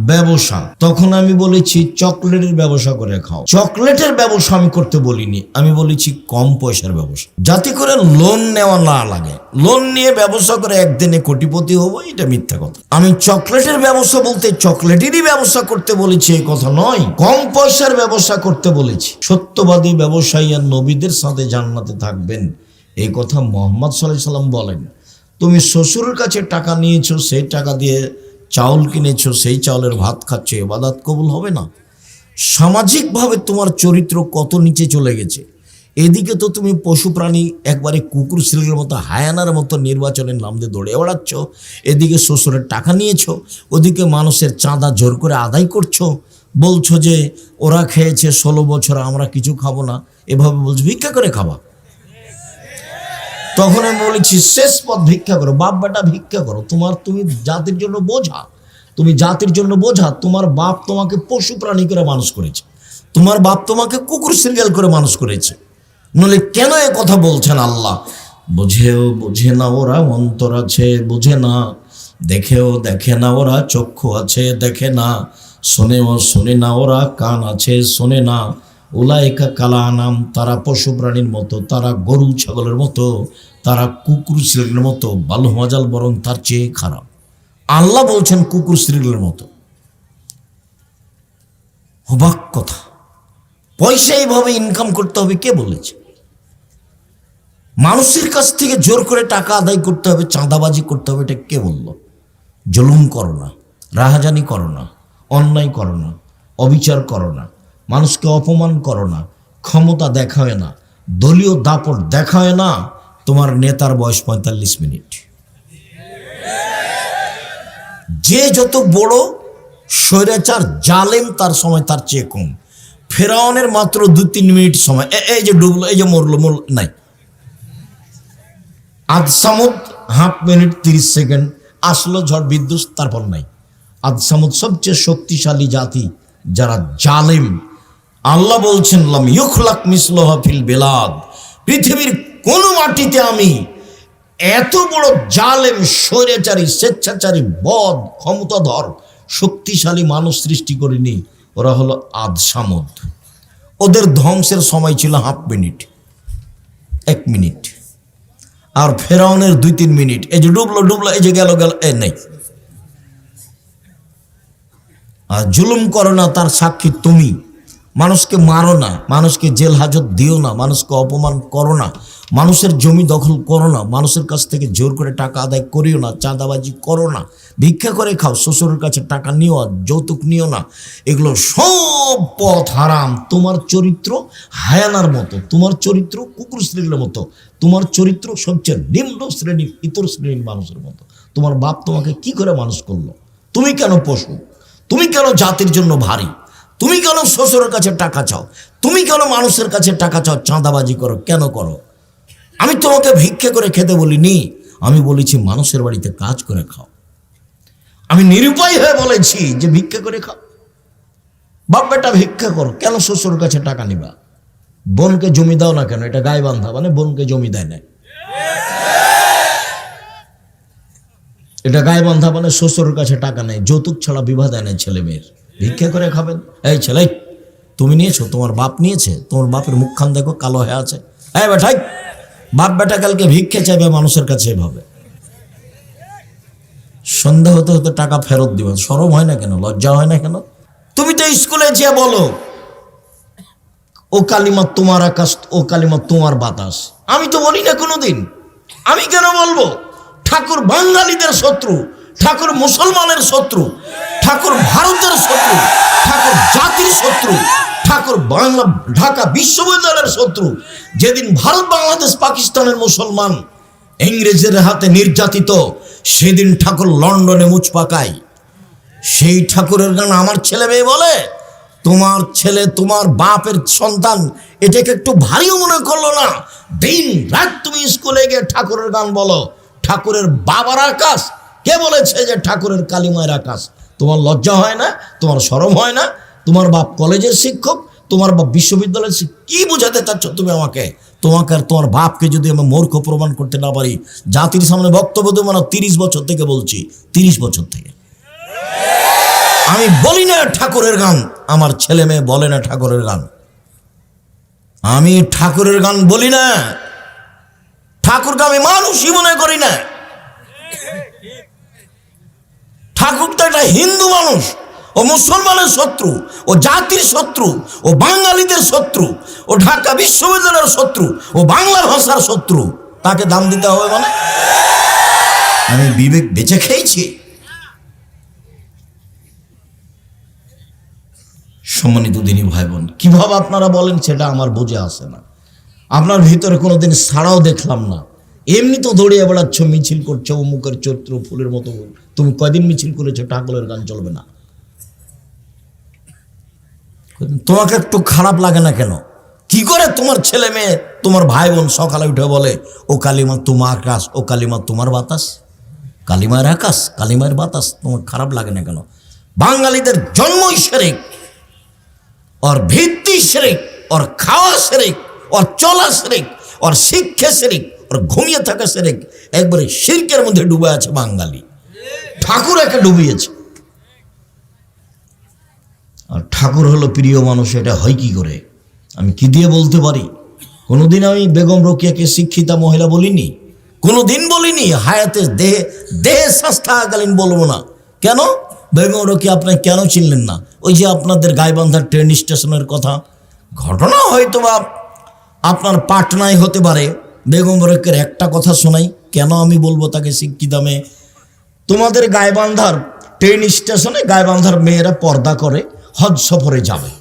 ব্যবসা, তখন আমি বলেছি চকলেটের ব্যবসা করে খাও। চকলেটের ব্যবসা আমি করতে বলিনি, আমি বলেছি কম পয়সার ব্যবসা, যাতে করে লোন নেওয়া না লাগে। লোন নিয়ে ব্যবসা করে একদিনে কোটিপতি হবো, এটা মিথ্যা কথা। আমি চকলেটের ব্যবসা বলতে চকলেটেরই ব্যবসা করতে বলেছি, এই কথা নয়। কম পয়সার ব্যবসা করতে বলেছি। সত্যবাদী ব্যবসায়ী আর নবীদের সাথে জান্নাতে থাকবেন, এই কথা মুহাম্মদ সাল্লাল্লাহু আলাইহি সাল্লাম বলেন। তুমি শ্বশুরের কাছে টাকা নিয়েছো, সেই টাকা দিয়ে চাউল কিনেছো, সেই চাউলের ভাত খাচ্ছ, ইবাদত কবুল হবে না। সামাজিকভাবে তোমার চরিত্র কত নিচে চলে গেছে। এদিকে তো তুমি পশু প্রাণী একবারে কুকুর শিলের মতো, হায়ানার মতো নির্বাচনের নাম দিয়ে দৌড়ে বেড়াচ্ছ। এদিকে শ্বশুরের টাকা নিয়েছো, ওদিকে মানুষের চাঁদা জোর করে আদায় করছো। বলছো যে ওরা খেয়েছে 16 বছর, আমরা কিছু খাবো না, এভাবে বলছো ভিক্ষা করে খাবা। তখন আমি বলেছি শেষ পথ ভিক্ষা করো, বাপ বেটা ভিক্ষা করো। তুমি জাতির জন্য বোঝা, তুমি জাতির জন্য বোঝা। তোমার বাপ তোমাকে পশু প্রাণী করে মানুষ করেছে, তোমার বাপ তোমাকে কুকুর সিরিয়াল করে মানুষ করেছে। নলে কেন এ কথা বলছেন আল্লাহ? বোঝে না ওরা, অন্তর আছে বোঝে না, দেখেও দেখে না ওরা, চক্ষু আছে দেখে না, শোনেও শোনে না ওরা, কান আছে শোনে না। উলাইকা কালা নাম, তারা পশু প্রাণীর মতো, তারা গরু ছাগলের মতো, তারা কুকুর শ্রীলের মতো, বালু মজাল বরং তার চেয়ে খারাপ। আল্লাহ বলছেন কুকুর শ্রীলের মতো। অবাক কথা। পয়সা এইভাবে ইনকাম করতে হবে কে বলেছে? মানুষের কাছ থেকে জোর করে টাকা আদায় করতে হবে, চাঁদাবাজি করতে হবে, এটা কে বলল? জুলুম করো না, রাহাজানি করো না, অন্যায় করো না, অবিচার করো না, মানুষকে অপমান করো না, ক্ষমতা দেখায় না, দলীয় দাপট দেখায় না। তোমার নেতার বয়স 45 মিনিট। যে যত বড় স্বৈরাচার জালেম, তার সময় তার চেয়ে কম। ফেরাউনের মাত্র 2-3 মিনিট সময়, এই যে ডুবলো, এই যে মরলো নাই। আদ সামুদ হাফ মিনিট 30 সেকেন্ড, আসলো ঝড় বিদ্যুৎ, তারপর নাই। আদ সামুদ সবচেয়ে শক্তিশালী জাতি, যারা জালেম। আল্লাহ বলছেন লাম ইউখলাক মিসলুহা ফিল বিলাদ, পৃথিবীর কোন মাটিতে আমি এত বড় জালেম, স্বৈরাচারী, স্বেচ্ছাচারী, বদ, ক্ষমতাধর, শক্তিশালী মানুষ সৃষ্টি করিনি। ওরা হলো আদ সামুদ। ওদের ধ্বংসের সময় ছিল হাফ মিনিট, 1 মিনিট। আর ফেরাউনের 2-3 মিনিট। এই যে ডুবলো, এই যে গেল, এ নেই। আর জুলুম করো না, তার সাক্ষী তুমি। মানুষকে মারো না, মানুষকে জেল হাজত দিও না, মানুষকে অপমান করো না, মানুষের জমি দখল করো না, মানুষের কাছ থেকে জোর করে টাকা আদায় করিও না, চাঁদাবাজি করো না, ভিক্ষা করে খাও, শ্বশুরের কাছে টাকা নিও, যৌতুক নিও না। এগুলো সব পথ হারাম। তোমার চরিত্র হায়ানার মতো, তোমার চরিত্র কুকুর শ্রেণীর মতো, তোমার চরিত্র সবচেয়ে নিম্ন শ্রেণীর, ইতর শ্রেণীর মানুষের মতো। তোমার বাপ তোমাকে কি করে মানুষ করলো? তুমি কেন পশু? তুমি কেন জাতির জন্য ভারী? তুমি কেন শ্বশুরের কাছে টাকা চাও? তুমি কেন মানুষের কাছে টাকা চাও, চাঁদাবাজি করো? কেন করো? আমি তোমাকে ভিক্ষা করে খেতে বলিনি, আমি বলেছি মানুষের বাড়িতে কাজ করে খাও। আমি নিরুপায় হয়ে বলেছি যে ভিক্ষা করে খাও। বাপ বেটা ভিক্ষা করো, কেন শ্বশুরের কাছে টাকা নিবা? বোনকে জমি দাও না কেন? এটা গায়ে বান্ধা, মানে বোনকে জমি দেয় না, এটা গায়ে বান্ধা, মানে শ্বশুরের কাছে টাকা নেই, যৌতুক ছাড়া বিবাহ দেয় না ছেলে মেয়ের। ভিক্ষা করে খাবেন? এই ছেলে, তুমি নিয়েছো? তোমার বাপ নিয়েছে? তোমার বাপের মুখখান দেখো, কালো হয়ে আছে। এই বেটাই, বাপ বেটা কালকে ভিক্ষা চাইবে মানুষের কাছে এভাবে। সন্ধ্যা হতে হতে টাকা ফেরত দিবে, শরম হয় না কেন? লজ্জা হয় না কেন? তুমি তো স্কুলে যেয়ে বলো ও কালিমা তোমার আকাশ, ও কালিমা তোমার বাতাস। আমি তো বলি না কোনোদিন। আমি কেন বলবো? ঠাকুর বাঙালিদের শত্রু, ঠাকুর মুসলমানের শত্রু, ঠাকুর ভারতের শত্রু, ঠাকুর জাতির শত্রু, ঠাকুর ঢাকা বিশ্ববিদ্যালয়ের শত্রু। যেদিন ভারত, বাংলাদেশ, পাকিস্তানের মুসলমান ইংরেজের হাতে নির্যাতিত, সেদিন ঠাকুর লন্ডনে মুচ পাকায়। সেই ঠাকুরের গান আমার ছেলে মেয়ে বলে। তোমার ছেলে তোমার বাপের সন্তান, এটাকে একটু ভারীও মনে করলো না? দিন রাত তুমি স্কুলে গিয়ে ঠাকুরের গান বলো। ঠাকুরের বাবার আকাশ কে বলেছে যে ঠাকুরের কালিমায়ের আকাশ? তোমার লজ্জা হয় না? তোমার শরম হয় না? তোমার বাপ কলেজের শিক্ষক, তোমার বাপ বিশ্ববিদ্যালয়ের শিক্ষক। কি বোঝাতে চাচ্ছ তুমি আমাকে? তোমাকে আর তোমার বাপকে যদি আমি মূর্খ প্রমাণ করতে না পারি, জাতির সামনে বক্তব্য দেবো না। 30 বছর থেকে বলছি, 30 বছর থেকে। আমি বলি না ঠাকুরের গান, আমার ছেলে মেয়ে বলে না ঠাকুরের গান, আমি ঠাকুরের গান বলি না, ঠাকুরকে আমি মানুষই মনে করি না। ঠাকুর তো একটা হিন্দু মানুষ, ও মুসলমানের শত্রু, ও জাতির শত্রু, ও বাঙালিদের শত্রু, ও ঢাকা বিশ্ববিদ্যালয়ের শত্রু, ও বাংলা ভাষার শত্রু, তাকে দাম দিতে হবে মানে? আমি বিবেক বেঁচে খেয়েছি। সম্মানিত দিনী ভাই বোন, কিভাবে আপনারা বলেন সেটা আমার বুঝে আসে না। আপনার ভিতরে কোনোদিন ছাড়াও দেখলাম না, এমনি তো দৌড়িয়ে বেড়াচ্ছ, মিছিল করছো, অমুকের চরিত্র ফুলের মতো। তুমি কয়দিন মিছিল করেছো? ঠাকুরের গান চলবে না? তোমাকে একটু খারাপ লাগে না কেন? কি করে তোমার ছেলে মেয়ে, তোমার ভাই বোন সকালে উঠে বলে ও কালিমা তোমার আকাশ, ও কালিমা তোমার বাতাস, কালিমার আকাশ কালিমার বাতাস, তোমার খারাপ লাগে না কেন? বাঙালিদের জন্মই শিরক, ওর ভিত্তি শিরক, ওর খাওয়া শিরক, ওর চলা শিরক, ওর শিক্ষা শিরক, ওর ঘুমিয়ে থাকা শিরক। একবারে শিরকের মধ্যে ডুবে আছে বাঙালি। ঠাকুর একে ডুবিয়েছে। আর ঠাকুর হলো প্রিয় মানুষ, এটা হয় কি করে? আমি কি দিয়ে বলতে পারি? কোনোদিন আমি বেগম রোকেয়াকে শিক্ষিতা মহিলা বলিনি, কোনোদিন বলিনি। হায়াতে দেহে শ্বাস থাকাকালীন বলবো না। কেন? বেগম রোকেয়া আপনি কেন চিনলেন না? ওই যে আপনাদের গাইবান্ধার ট্রেন স্টেশনের কথা, ঘটনা হয়তো বা আপনার পাটনায় হতে পারে। বেগম রোকেয়ার একটা কথা শোনাই, কেন আমি বলবো তাকে শিক্ষিতা মেয়ে? তোমাদের গাইবান্ধার ট্রেন স্টেশনে গাইবান্ধার মেয়েরা পর্দা করে হজ সফরে যাবে,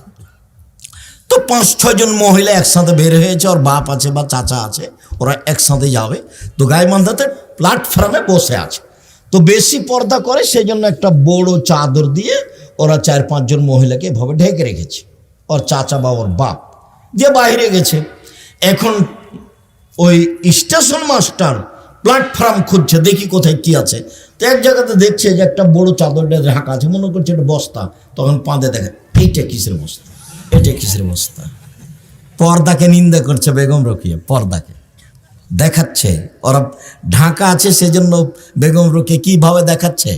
তো 5-6 জন মহিলা একসাথে বের হয়েছে, ওর বাপ আছে বা চাচা আছে, ওরা একসাথে যাবে। তো গাইবান্ধাতে প্ল্যাটফর্মে বসে আছে, তো বেশি পর্দা করে সেই জন্য একটা বড় চাদর দিয়ে ওরা 4-5 জন মহিলাকে এভাবে ঢেকে রেখেছে। ওর চাচা বা ওর বাপ যে বাইরে গেছে। এখন ওই স্টেশন মাস্টার প্ল্যাটফর্ম খুঁজছে, দেখি কোথায় কি আছে। তো এক জায়গাতে দেখছে যে একটা বড় চাদরটা ঢাকা আছে, মনে করছে এটা বস্তা। তখন পাঁদে দেখে এইটা কিসের বস্তা, এটা কিসের বস্তা। পর্দাকে নিন্দা করছে বেগম রোকেয়া, পর্দাকে দেখাচ্ছে। ওরা ঢাকা আছে সেজন্য বেগম রোকেয়া কিভাবে দেখাচ্ছে?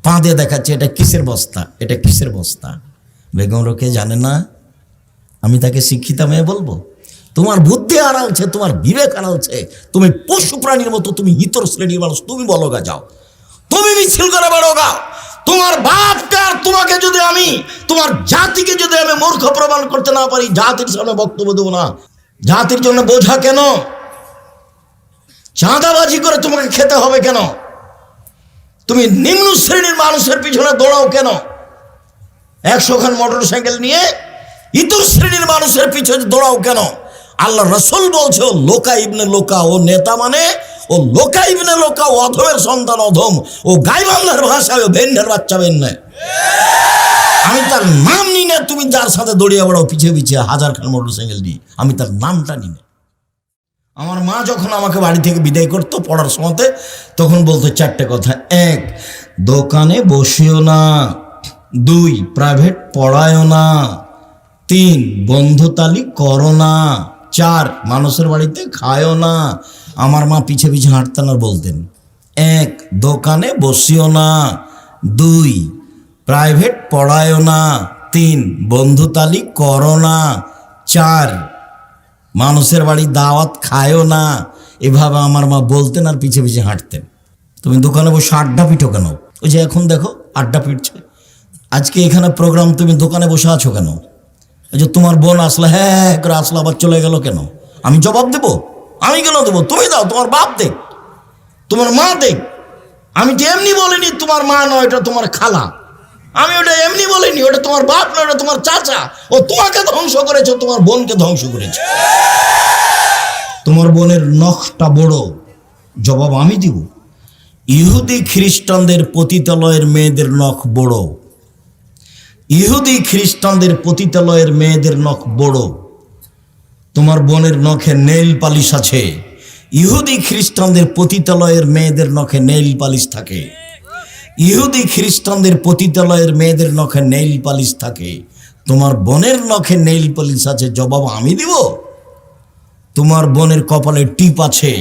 পাঁদে দেখাচ্ছে এটা কিসের বস্তা, এটা কিসের বস্তা। বেগম রোকেয়া জানে না আমি তাকে শিক্ষিতা মেয়ে বলবো? তোমার বুদ্ধি হারালছে, তোমার বিবেক হারালছে, তুমি পশু প্রাণীর মতো, তুমি ইতর শ্রেণীর মানুষ। তুমি বলো গা, যাও তুমি মিছিল করে বেড়ো গা। তোমার বাপকে আর তোমাকে যদি আমি, তোমার জাতিকে যদি আমি মূর্খ প্রমাণ করতে না পারি, জাতির সামনে বক্তব্য দেবো না। জাতির জন্য বোঝা কেন? চাঁদাবাজি করে তোমাকে খেতে হবে কেন? তুমি নিম্ন শ্রেণীর মানুষের পিছনে দৌড়াও কেন? 100 খান মোটরসাইকেল নিয়ে ইতর শ্রেণীর মানুষের পিছনে দৌড়াও কেন? আল্লাহ রসুল বলছে ও লোকা ইবনে লোকা, ও নেতা মানে ও লোকা ইবনে লোকা, ও অধমের সন্তান অধম, ও গাইবান্ধার ভাষায় ও ভেন্ডের বাচ্চা ভেন্ডে। আমি তার নাম নি না, তুমি যার সাথে দৌড়িয়ে বেড়াও পিছিয়ে পিছিয়ে 1000 খান মোটরসাইকেল নিয়ে, আমি তার নামটা নি না। আমার মা যখন আমাকে বাড়ি থেকে বিদায় করতো পড়ার সময়তে, তখন বলতো 4টে কথা। 1, দোকানে বসিও না। 2, প্রাইভেট পড়ায়ও না। 3, বন্ধুতালি করো না। 4, মানুষের বাড়িতে খায়ও না। আমার মা পিছে পিছে হাঁটতেন আর বলতেন 1, দোকানে বসিও না। 2, প্রাইভেট পড়ায়ও না। 3, বন্ধুতালি করো না। 4, মানুষের বাড়ি দাওয়াত খায়ও না। এভাবে আমার মা বলতেন আর পিছে পিছে হাঁটতেন। তুমি দোকানে বসে আড্ডা পিঠো কেন? ওই যে এখন দেখো আড্ডা পিটছে। আজকে এখানে প্রোগ্রাম, তুমি দোকানে বসে আছো কেন? এই যে তোমার বোন আসলে হ্যাঁ করে আসলে আবার চলে গেল কেন? আমি জবাব দেবো? আমি কেন দেবো? তুমি দাও, তোমার বাপ দেখ, তোমার মা দেখ। আমি তো এমনি বলিনি তোমার মা নয়, এটা তোমার খালা। আমি ওটা এমনি বলিনি, ওটা তোমার বাপ নয়, ওটা তোমার চাচা। ও তোমাকে ধ্বংস করেছে, তোমার বোনকে ধ্বংস করেছে। তোমার বোনের নখটা বড়, জবাব আমি দিব। ইহুদি খ্রিস্টানদের পতিতালয়ের মেয়েদের নখ বড়, ইহুদি খ্রিস্টানদের পতিতালয়ের মেয়েদের নখ বড়। তোমার বোনের নখে নেইল পালিশ আছে। ইহুদি খ্রিস্টানদের পতিতালয়ের মেয়েদের নখে নেইল পালিশ থাকে। ইহুদি খ্রিস্টানদের পতিতালয়ের মেয়েদের নখে নেইল পালিশ থাকে। তোমার বোনের নখে নেইল পালিশ আছে, জবাব আমি দিব। তোমার বোনের কপালে টিপ আছে।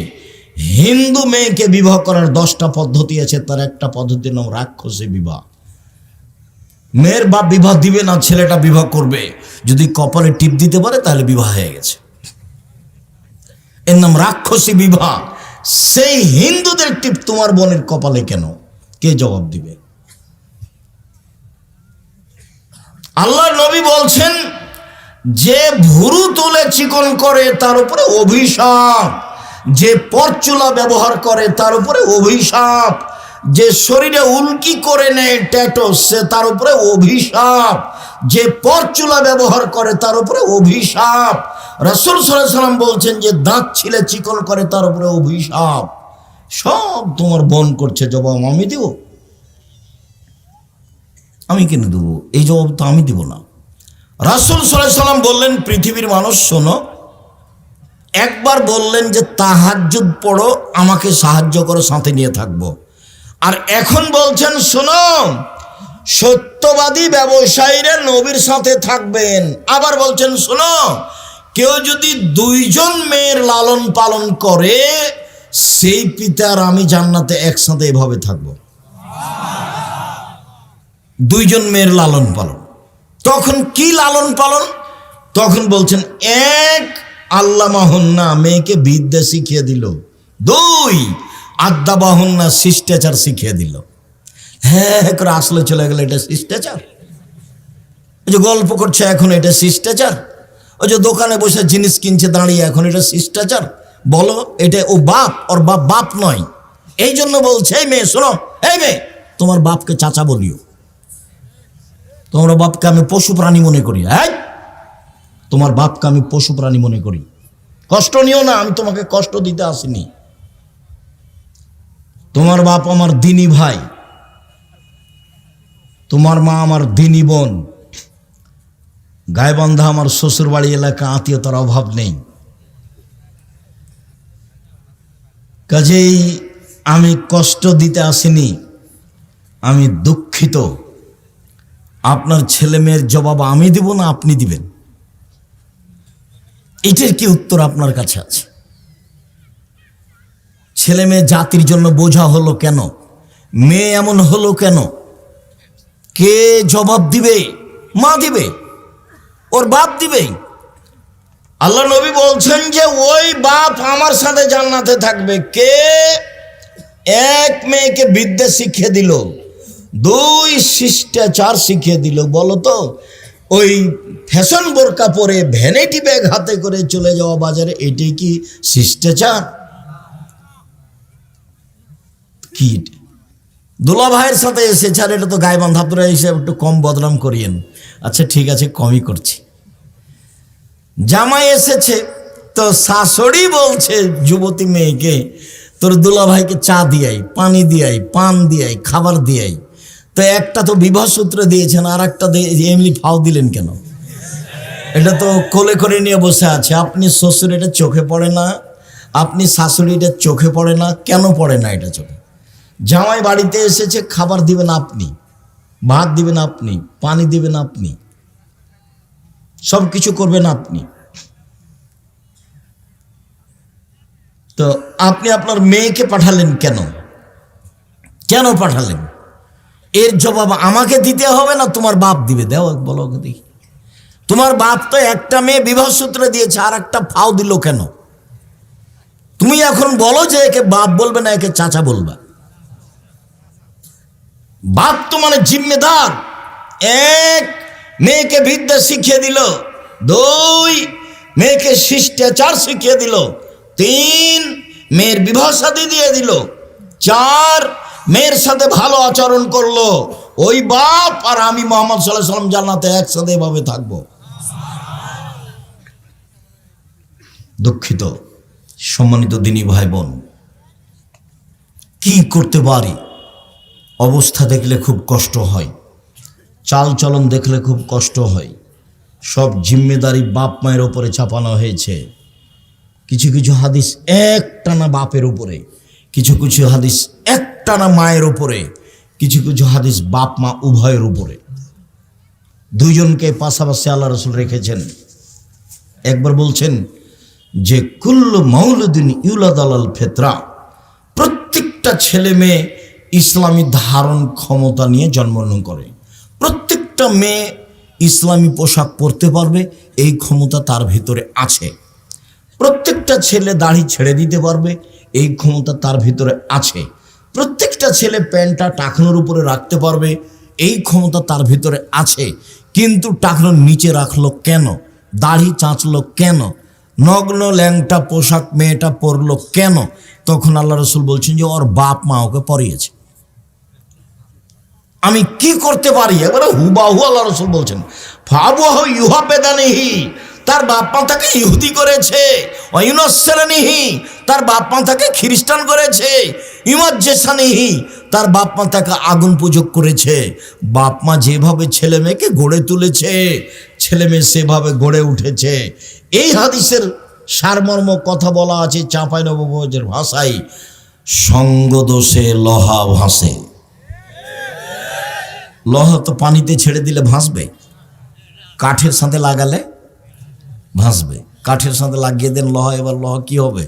হিন্দু মেয়েকে বিবাহ করার 10টা পদ্ধতি আছে, তার একটা পদ্ধতির নাম রাক্ষসী বিবাহ। মেয়ের বাপ বিবাহ দিবে না, ছেলেটা বিবাহ করবে। যদি কপালে টিপ দিতে পারে তাহলে বিবাহ হয়ে গেছে। এর নাম রাক্ষসী বিবাহ। সেই হিন্দুদের টিপ তোমার বোনের কপালে কেন? কে জবাব দিবে? আল্লাহ নবী বলছেন, যে ভুরু তুলে চিকন করে তার উপরে অভিশাপ, যে পরচুলা ব্যবহার করে তার উপরে অভিশাপ, যে শরীরে উল্কি করে নেয় ট্যাটু সে তার উপরে অভিশাপ, যে পরচুলা ব্যবহার করে তার উপরে অভিশাপ। রাসূল সাল্লাল্লাহু আলাইহি সাল্লাম বলছেন, যে দাঁত ছিলে চিকন করে তার উপরে অভিশাপ। সব তোমার বোন করছে, জবাব আমি দেব? আমি কেন দেবো? এই জবাব তো আমি দিব না। রাসূল সাল্লাল্লাহু আলাইহি সাল্লাম বললেন, পৃথিবীর মানুষ শোনো, একবার বললেন যে তাহাজ্জুদ পড়ো, আমাকে সাহায্য করো, সাথে নিয়ে থাকবো। আর এখন বলছেন শোনো, সত্যবাদী ব্যবসায়ীরা নবীর সাথে থাকবেন। আবার বলছেন শোনো, কেউ যদি দুইজন মেয়ের লালন পালন করে, সেই পিতার আমি জান্নাতে একসাথে এভাবে থাকবো। দুইজন মেয়ের লালন পালন। তখন কি লালন পালন? তখন বলছেন, এক, আল্লামাহুন্না, মেয়েকে বিদ্যা শিখিয়ে দিল। দুই, আদ্দাবাহুন্না, শিষ্টাচার শিখিয়ে দিল। হ্যাঁ করে আসলে চলে গেল, এটা শিষ্টাচার? ওই যে গল্প করছে এখন, এটা শিষ্টাচার? ওই যে দোকানে বসে জিনিস কিনছে দাঁড়িয়ে, এখন এটা শিষ্টাচার? বলো, এটা ও বাপ, ওর বাপ বাপ নয়। এই জন্য বলছে, এই মেয়ে শোনো, এই মেয়ে, তোমার বাপকে চাচা বলিও। তোমার বাপকে আমি পশু প্রাণী মনে করি। হ্যাঁ, তোমার বাপকে আমি পশু প্রাণী মনে করি। কষ্ট নিও না, আমি তোমাকে কষ্ট দিতে আসিনি। তোমার বাপ আমার দিনী ভাই, তোমার মা আমার দিনী বোন, গায়েবান্ধা আমার শ্বশুর বাড়ি এলাকা, আত্মীয়তার অভাব নেই। কাজেই আমি কষ্ট দিতে আসিনি, আমি দুঃখিত। আপনার ছেলে মেয়ের জবাব আমি দিব না আপনি দিবেন? এটার কি উত্তর আপনার কাছে আছে? ছেলে মেয়ে জাতির জন্য বোঝা হলো কেন? মেয়ে এমন হলো কেন? কে জবাব দিবে? মা দিবে, ওর বাপ দিবে। আল্লাহ নবী বলছেন যে ওই বাপ আমার সাথে জান্নাতে থাকবে। কে? এক, মেয়েকে বিদ্যা শিখিয়ে দিল। দুই, শিষ্টাচার শিখিয়ে দিল। বলো তো, ওই ফ্যাশন বোরকা পরে ভ্যানিটি ব্যাগ হাতে করে চলে যাওয়া বাজারে, এটাই কি শিষ্টাচার? কি দুলা ভাইয়ের সাথে এসেছে, আর এটা তো গায়েবান্ধা, আপনারা হিসেবে একটু কম বদনাম করিয়েন। আচ্ছা ঠিক আছে, কমই করছি। জামাই এসেছে তো শাশুড়ি বলছে যুবতী মেয়েকে, তোর দুলা ভাইকে চা দিয়াই, পানি দিয়াই, পান দিয়াই, খাবার দিয়াই। তো একটা তো বিবাহ সূত্র দিয়েছেন, আর একটা এমনি ফাও দিলেন কেন? এটা তো কোলে করে নিয়ে বসে আছে। আপনি শ্বশুর, এটা চোখে পড়ে না? আপনি শাশুড়ি, এটা চোখে পড়ে না? কেন পড়ে না এটা চোখে? জামাই বাড়িতে এসেছে, খাবার দিবেন আপনি, ভাত দিবেন আপনি, পানি দিবেন আপনি, সব কিছু করবেন আপনি। তো আপনি আপনার মেয়েকে পাঠালেন কেন? কেন পাঠালেন? এর জবাব আমাকে দিতে হবে না তোমার বাপ দিবে? দেও, বলো দেখি। তোমার বাপ তো একটা মেয়ে বিবাহ সূত্রে দিয়েছে, আর একটা ফাও দিল কেন? তুমি এখন বলো যে একে বাপ বলবে না, একে চাচা বলবা। বাপ তো মানে জিম্মেদার। এক, মেয়েকে বিদ্যা শিখিয়ে দিল। দুই, মেয়েকে শিষ্টাচার শিখিয়ে দিল। তিন, মেয়ের বিবাহ শাদী দিয়ে দিল। চার, মেয়ের সাথে ভালো আচরণ করলো। ওই বাপ আর আমি মুহাম্মদ সাল্লাল্লাহু আলাইহি ওয়াসাল্লাম জান্নাতে একসাথে এভাবে থাকবো। দুঃখিত সম্মানিত দিনী ভাই বোন, কি করতে পারি? অবস্থা দেখলে খুব কষ্ট হয়, চাল চলন দেখলে খুব কষ্ট হয়। সব জিম্মেদারি বাপ মায়ের উপরে চাপানো হয়েছে। কিছু কিছু হাদিস একটানা বাপের উপরে, কিছু কিছু হাদিস একটানা মায়ের উপরে, কিছু কিছু হাদিস বাপ মা উভয়ের উপরে। দুইজনকে পাশাপাশি আল্লাহ রাসূল রেখেছেন। একবার বলছেন যে কুল্লু মাউলুদিন ইউলাদ আলাল ফিতরা, প্রত্যেকটা ছেলে মেয়ে ইসলামী ধারণ ক্ষমতা নিয়ে জন্মগ্রহণ করে। প্রত্যেকটা প্রত্যেকটা মেয়ে ইসলামী পোশাক পরতে পারবে, এই ক্ষমতা তার ভিতরে আছে। প্রত্যেকটা ছেলে দাড়ি ছেড়ে দিতে পারবে, এই ক্ষমতা তার ভিতরে আছে। প্রত্যেকটা ছেলে প্যান্টটা টাকনোর উপরে রাখতে পারবে, এই ক্ষমতা তার ভিতরে আছে। কিন্তু টাকনোর নিচে রাখলো কেন? দাড়ি চাঁচলো কেন? নগ্ন ল্যাংটা পোশাক মেয়েটা পরলো কেন? তখন আল্লাহ রসুল বলছেন যে ওর বাপ মা ওকে পরিয়েছে। আমি কি করতে পারি? এবারে হুবাহু আল্লাহ রসুল বলছেন ফাবুহু ইউহাবেদানিহি, তার বাপ মা তাকে ইহুদি করেছে, ওয়ায়ুনাসসারানিহি, তার বাপ মা তাকে খ্রিস্টান করেছে, ইমাজ্জেসানিহি, তার বাপ মা তাকে আগুন পূজক করেছে। বাপ মা যেভাবে ছেলে মেয়েকে গড়ে তুলেছে, ছেলে মেয়ে সেভাবে গড়ে উঠেছে। এই হাদিসের সারমর্ম কথা বলা আছে চাঁপাইনবাবগঞ্জের ভাষায়, সঙ্গদোষে লোহা ভাসে। লোহা তো পানিতে ছেড়ে দিলে ভাসবে, কাঠের সাথে লাগালে ভাসবে। কাঠের সাথে লাগিয়ে দেন লোহা, এবার লোহা কি হবে?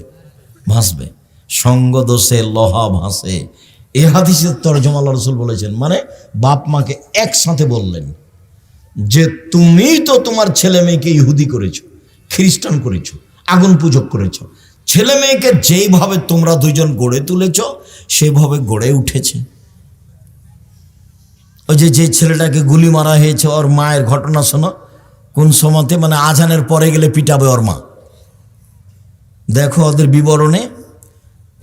ভাসবে। সঙ্গদোষে লোহা ভাসে, এ হাদিসের তরজমা আল্লাহ রাসূল বলেছেন। মানে বাপ মাকে একসাথে বললেন যে তুমি তো তোমার ছেলে মেয়েকে ইহুদি করেছো, খ্রিস্টান করেছো, আগুন পূজক করেছো। ছেলে মেয়েকে যেইভাবে তোমরা দুইজন গড়ে তুলেছ সেভাবে গড়ে উঠেছে। ওই যে ছেলেটাকে গুলি মারা হয়েছে, ওর মায়ের ঘটনা শোনো। কোন সময়তে মানে আজানের পরে গেলে পিটাবে ওর মা। দেখো ওদের বিবরণে,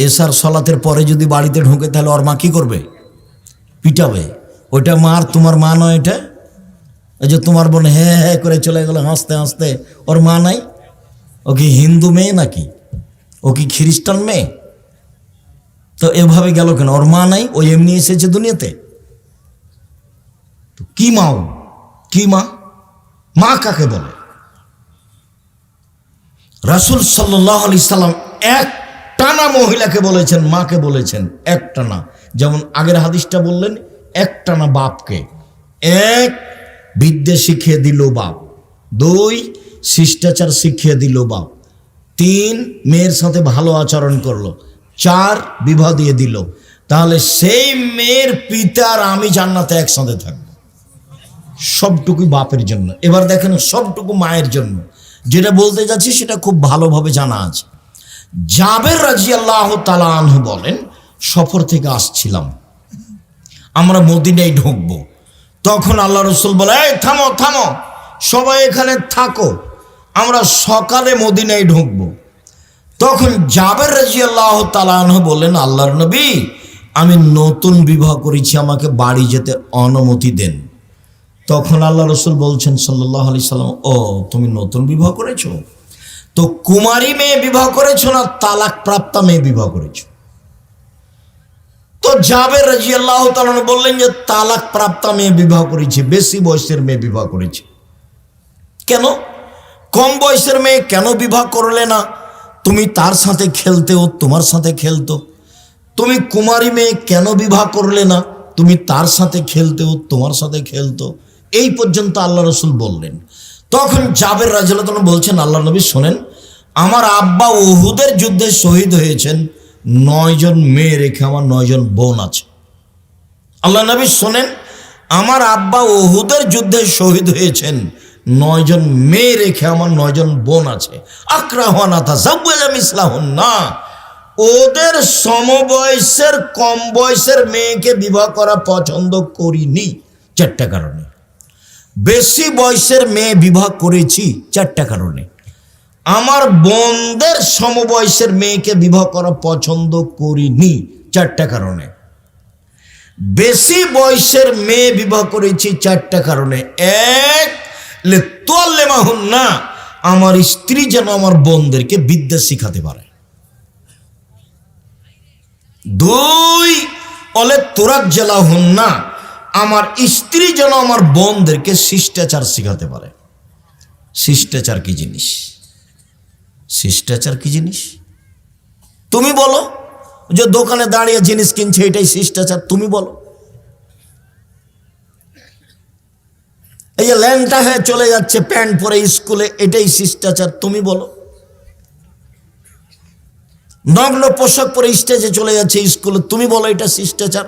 এশার সলাতের পরে যদি বাড়িতে ঢোকে তাহলে ওর মা কি করবে? পিটাবে। ওইটা মার, তোমার মা নয় এটা। ওই যে তোমার বোন হ্যাঁ হ্যাঁ করে চলে গেল হাসতে হাসতে, ওর মা নাই? ও কি হিন্দু মেয়ে নাকি? ও কি খ্রিস্টান মেয়ে? তো এভাবে গেল কেন? ওর মা নাই, ও এমনি এসেছে দুনিয়াতে। কি মাও? কি মা? মা কাকে বলে? রাসূল সাল্লাল্লাহু আলাইহি সাল্লাম এক টানা মহিলাকে বলেছেন, মাকে বলেছেন এক টানা। যেমন আগের হাদিসটা বললেন এক টানা বাপকে। এক, বিদ্যা শিখিয়ে দিল বাপ। দুই, শিষ্টাচার শিখিয়ে দিল বাপ। তিন, মেয়ের সাথে ভালো আচরণ করলো। চার, বিবাহ দিয়ে দিল। তাহলে সেই মেয়ের পিতার আমি জান্নাতে একসাথে থাকবো। সবটুকু বাপের জন্য। এবার দেখেন সবটুকু মায়ের জন্য। যেটা বলতে যাচ্ছি সেটা খুব ভালোভাবে জানা আছে। জাবের রাদিয়াল্লাহু তাআলা আনহু বলেন, সফর থেকে আসছিলাম, আমরা মদিনায় ঢুকবো। তখন আল্লাহ রসুল বলে, এই থামো থামো, সবাই এখানে থাকো, আমরা সকালে মদিনায় ঢুকবো। তখন জাবের রাদিয়াল্লাহু তাআলা আনহু বললেন, আল্লাহর নবী, আমি নতুন বিবাহ করেছি, আমাকে বাড়ি যেতে অনুমতি দেন। তখন আল্লাহ রসুল বলছেন সাল্লাল্লাহু আলাইহি সাল্লাম, ও তুমি নতুন বিবাহ করেছো? তো কুমারী মেয়ে বিবাহ করেছো না তালাক প্রাপ্তা মেয়ে বিবাহ করেছো? তো জাবের রাদিয়াল্লাহু তাআলা বললেন যে তালাক প্রাপ্তা মেয়ে বিবাহ করেছি, বেশি বয়সের মেয়ে বিবাহ করেছি। কেন? কম বয়সের মেয়ে কেন বিবাহ করলে না? তুমি তার সাথে খেলতে, ও তোমার সাথে খেলতো। তুমি কুমারী মেয়ে কেন বিবাহ করলে না? তুমি তার সাথে খেলতে, ও তোমার সাথে খেলতো। এই পর্যন্ত আল্লাহ রসুল বললেন। তখন জাবের রাদিয়াল্লাহু তাআলা বলছেন, আল্লাহ নবী শোনেন, আমার আব্বা উহুদের যুদ্ধে শহীদ হয়েছেন, 9 জন মেয়ে রেখে আমার 9 জন বোন আছে। আল্লাহ নবী শোনেন, আমার আব্বা উহুদের যুদ্ধে শহীদ হয়েছেন, 9 জন মেয়ে রেখে আমার 9 জন বোন আছে। আকরাহুনা তাযাওয়াজা মিসলাহুন্না, ওদের সমবয়সের কম বয়সের মেয়েকে বিবাহ করা পছন্দ করিনি 4টা কারণে। বেশি বয়সের মেয়ে বিবাহ করেছি 4টা কারণে। আমার বোনদের সমবয়সের মেয়েকে বিবাহ করা পছন্দ করিনি 4টা কারণে। বেশি বয়সের মেয়ে বিবাহ করেছি 4টা কারণে। এক, লিতুআল্লিমাহুন্না, আমার স্ত্রী যেন আমার বোনদেরকে বিদ্যা শিখাতে পারে। 2, ওয়ালিতুরাজ্জিলাহুন্না, আমার স্ত্রী যেন আমার বোনদেরকে শিষ্টাচার শিখাতে পারে। শিষ্টাচার কি জিনিস? শিষ্টাচার কি জিনিস? তুমি বলো। যে দোকানে দাঁড়িয়ে জিনিস কিনছে এটাই শিষ্টাচার, তুমি বলো। এই যে ল্যাংটা হয়ে চলে যাচ্ছে প্যান্ট পরে স্কুলে, এটাই শিষ্টাচার, তুমি বলো। নগ্ন পোশাক পরে স্টেজে চলে যাচ্ছে স্কুলে, তুমি বলো এটা শিষ্টাচার।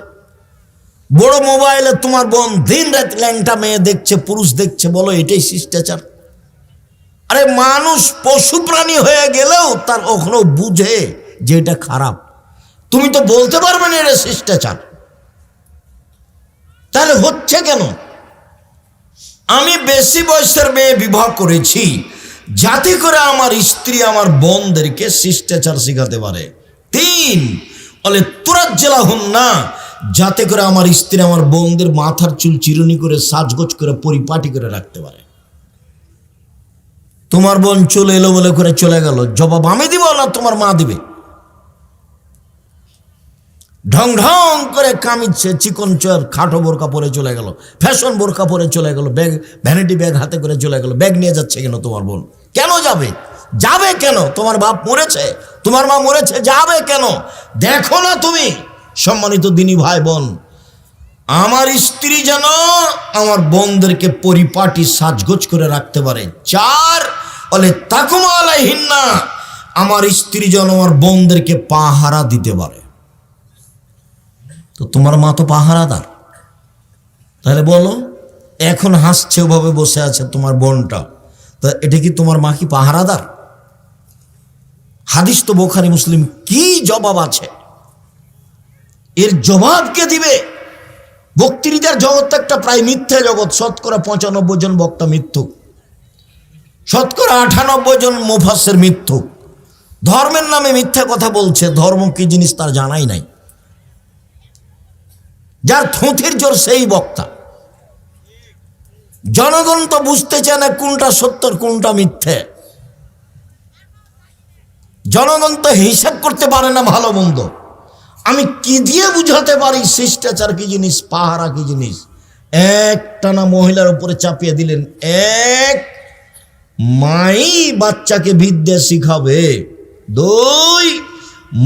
বড় মোবাইলে তোমার বোন দিন রাত ল্যাংটা মেয়ে দেখছে, পুরুষ দেখছে, বলো এটাই শিষ্টাচার? আরে মানুষ পশু প্রাণী হয়ে গেলেও তার কখনো বুঝে যে এটা খারাপ। তুমি তো বলতে পারবে না এটা শিষ্টাচার। তাহলে হচ্ছে কেন? আমি বেশি বয়সের মেয়ে বিবাহ করেছি যাতে করে আমার স্ত্রী আমার বোনদেরকে শিষ্টাচার শিখাতে পারে। 3, বলে তুরাজ্জেলা হুন না, যাতে করে আমার স্ত্রী আমার বোনদের মাথার চুল চিরুনি করে সাজগোজ করে পরিপাটি করে রাখতে পারে। তোমার বোন চলে এলো বলে করে চলে গেল, জবাব আমি দিব না তোমার মা দিবে? ঢং ঢং করে কামিচ্ছে, চিকন চর খাটো বোরকা পরে চলে গেল, ফ্যাশন বোরকা পরে চলে গেল, ব্যাগ ভ্যানিটি ব্যাগ হাতে করে চলে গেল। ব্যাগ নিয়ে যাচ্ছে কেন তোমার বোন? কেন যাবে? যাবে কেন? তোমার বাপ মরেছে, তোমার মা মরেছে, যাবে কেন? দেখো না তুমি? সম্মানিত দিনী ভাই বোন, আমার স্ত্রী যেন আমার বোনদেরকে পরিপাটি সাজগোজ করে রাখতে পারে। 4, বলে তাকুমা আলাইহিন্না, আমার স্ত্রী যেন আমার বোনদেরকে পাহারা দিতে পারে। তো তোমার মা তো পাহারাদার। তাহলে বলো, এখন হাসছে ওভাবে বসে আছে তোমার বোনটা, তা এটা কি তোমার মা কি পাহারাদার? হাদিস তো বুখারী মুসলিম। কি জবাব আছে এর? জবাব কে দিবে? বক্তৃতার জগৎ একটা প্রায় মিথ্যা জগৎ। শতকরা 95 জন বক্তা মিথ্যুক, শতকরা 98 জন মুফাসসির মিথ্যুক। ধর্মের নামে মিথ্যা কথা বলছে, ধর্ম কি জিনিস তার জানাই নাই। যার থুঁথির জোর সেই বক্তা। জনগণ তো বুঝতে চায় না কোনটা সত্য কোনটা মিথ্যে। জনগণ তো হিসাব করতে পারে না ভালো মন্দ। আমি কি দিয়ে বুঝাতে পারি শিষ্টাচার কি জিনিস, পাহারা কি জিনিস? একটানা মহিলার উপরে চাপিয়ে দিলেন। 1, মাই বাচ্চাকে বিদ্যা শিখাবে। 2,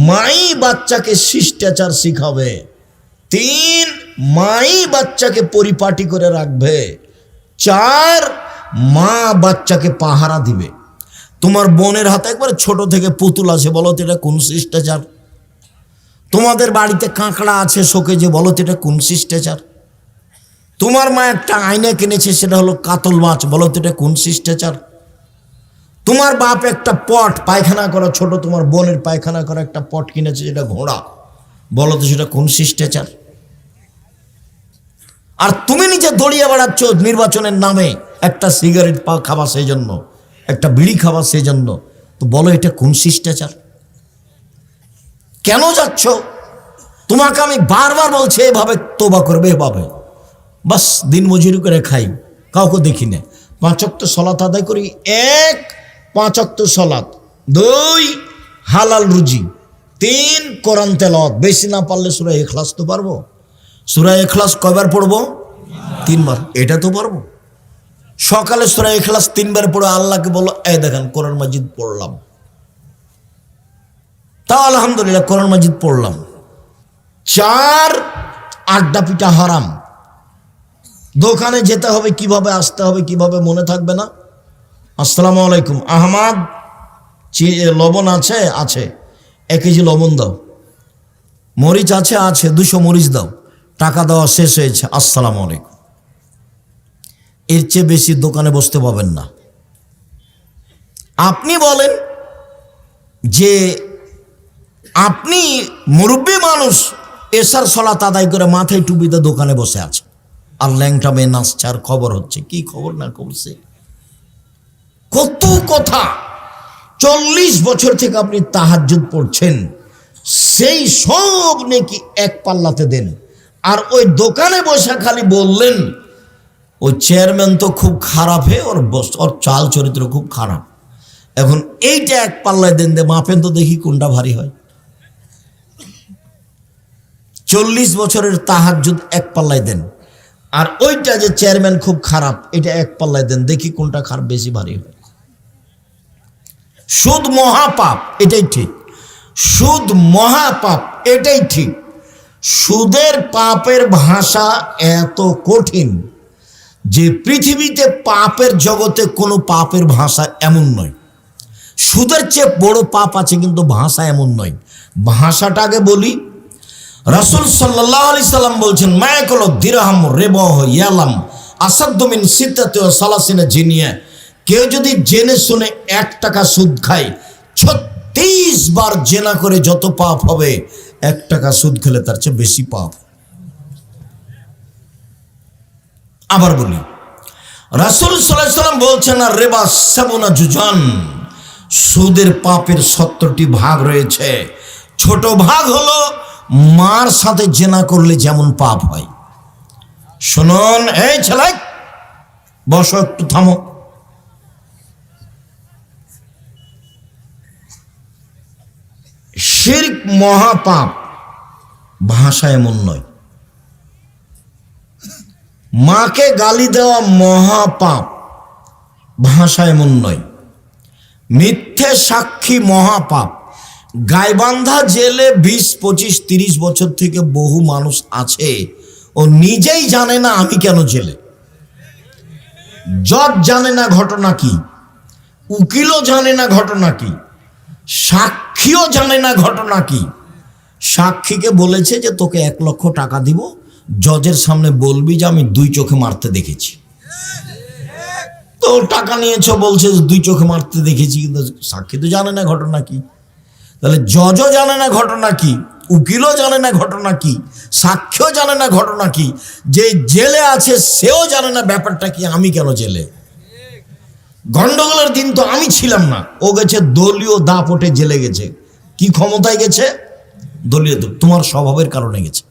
মাই বাচ্চাকে শিষ্টাচার শিখাবে। 3, মাই বাচ্চাকে পরিপাটি করে রাখবে। 4, মা বাচ্চাকে পাহারা দিবে। তোমার বোনের হাতে একবার ছোট থেকে পুতুল আছে, বলো তো এটা কোন শিষ্টাচার? তোমাদের বাড়িতে কাঁকড়া আছে শোকেজে, বলো তো এটা কোন শিষ্টাচার? তোমার মা একটা আয়না কিনেছে, সেটা হলো কাতল মাছ, বলো তো এটা কোন শিষ্টাচার? তোমার বাপ একটা পট পায়খানা করা, ছোট তোমার বোনের পায়খানা করা একটা পট কিনেছে, যেটা ঘোড়া, বলো তো সেটা কোন শিষ্টাচার? আর তুমি নিজে দড়িয়ে বেড়াচ্ছ নির্বাচনের নামে, একটা সিগারেট খাবা সেই জন্য, একটা বিড়ি খাবা সেই জন্য, তো বলো এটা কোন শিষ্টাচার? কেন যাচ্ছ? তোমাকে আমি বারবার বলছি এভাবে তোবা করবে, এভাবে বাস দিন মজুরি করে খাই, কাউকে দেখি না। 5 ওয়াক্ত সলাত আদায় করি। 1, 5 ওয়াক্ত সলাত। 2, হালাল রুজি। 3, কোরআন তেলাওয়াত। বেশি না পারলে সূরা ইখলাস তো পারবো। সূরা ইখলাস কয়বার পড়বো? 3 বার। এটা তো পারবো। সকালে সূরা ইখলাস 3 বার পড়ে আল্লাহকে বলো, এই দেখেন কোরআন মাজিদ পড়লাম, তাও আলহামদুলিল্লাহ কোরআন মাজিদ পড়লাম। 4, আড্ডা পিটা হারাম। দোকানে যেতে হবে কিভাবে, আসতে হবে কিভাবে, মনে থাকবে না? আসসালামু আলাইকুম, আহমদ লবণ আছে? আছে। 1 কেজি লবণ দাও। মরিচ আছে? আছে। 200 মরিচ দাও। টাকা দেওয়া শেষ হয়েছে, আসসালামু আলাইকুম। এর চেয়ে বেশি দোকানে বসতে পাবেন না। আপনি বলেন যে আপনি মুরব্বী মানুষ, এশার সলাত আদায় করে মাথায় টুপিতে দোকানে বসে আছে, আর ল্যাংটা মেয়ে নাচছে, আর খবর হচ্ছে। কি খবর না খবরছে? কত কথা। 40 বছর থেকে আপনি তাহাজ্জুদ পড়ছেন, সেই সব নাকি এক পাল্লাতে দেন। আর ওই দোকানে বসে খালি বললেন ওই চেয়ারম্যান তো খুব খারাপ, ওর চাল চরিত্র খুব খারাপ। এখন এইটা এক পাল্লায় দেন, মাপেন তো দেখি কোনটা ভারী হয়। 40 বছরের তাহাজ্জুদ এক পাল্লায় দেন, আর ওইটা যে চেয়ারম্যান খুব খারাপ, এটা এক পাল্লায় দেন, দেখি কোনটা খারাপ বেশি ভারী হয়। সুদ মহাপাপ, এটাই ঠিক। সুদ মহাপাপ, এটাই ঠিক। সুদের পাপের ভাষা এত কঠিন যে পৃথিবীতে পাপের জগতে কোনো পাপের ভাষা এমন নয়। সুদের চেয়ে বড় পাপ আছে, কিন্তু ভাষা এমন নয়। ভাষাটা আগে বলি। রাসূল সাল্লাল্লাহু আলাইহি সাল্লাম বলছেন, মায়াকুল দিরহাম রিবাহ ইয়ালাম আসাদ্দু মিন সিত্তাতি ওয়া সালাসিনা জিনিয়া। কেউ যদি জেনে শুনে 1 টাকা সুদ খায়, 36 বার জেনা করে যত পাপ হবে, 1 টাকা সুদ খেলে তার চেয়ে বেশি পাপ। আবার বলি, রাসূল সাল্লাল্লাহু আলাইহি সাল্লাম বলছেন, আর রিবা সাবুনা জুজান, সুদের পাপের 70টি ভাগ রয়েছে। ছোট ভাগ হলো মার সাথে জেনা করলে যেমন পাপ হয়। শুনুন, এই ছেলে বসো, একটু থামো। শিরক মহাপাপ, ভাষা এমন নয়। মাকে গালি দেওয়া মহাপাপ, ভাষা এমন নয়। মিথ্যে সাক্ষী মহাপাপ। গাইবান্ধা জেলে 20, 25, 30 বছর থেকে বহু মানুষ আছে, ও নিজেই জানে না আমি কেন জেলে। জজ জানে না ঘটনা কি, উকিলও জানে না ঘটনা কি, সাক্ষীও জানে না ঘটনা কি। সাক্ষীকে বলেছে যে তোকে 1 লক্ষ টাকা দিব, জজের সামনে বলবি যে আমি 2 চোখে মারতে দেখেছি। তো টাকা নিয়েছ, বলছে 2 চোখে মারতে দেখেছি, কিন্তু সাক্ষী তো জানে না ঘটনা কি। তাহলে জজও জানে না ঘটনা কি, উকিলও জানে না ঘটনা কি, সাক্ষীও জানে না ঘটনা কি, যে জেলে আছে সেও জানে না ব্যাপারটা কি, আমি কেন জেলে। গন্ডগোলের দিন তো আমি ছিলাম না, ও গেছে দলীয় দাপটে জেলে গেছে। কি ক্ষমতায় গেছে? দলীয়। তোমার স্বভাবের কারণে গেছে।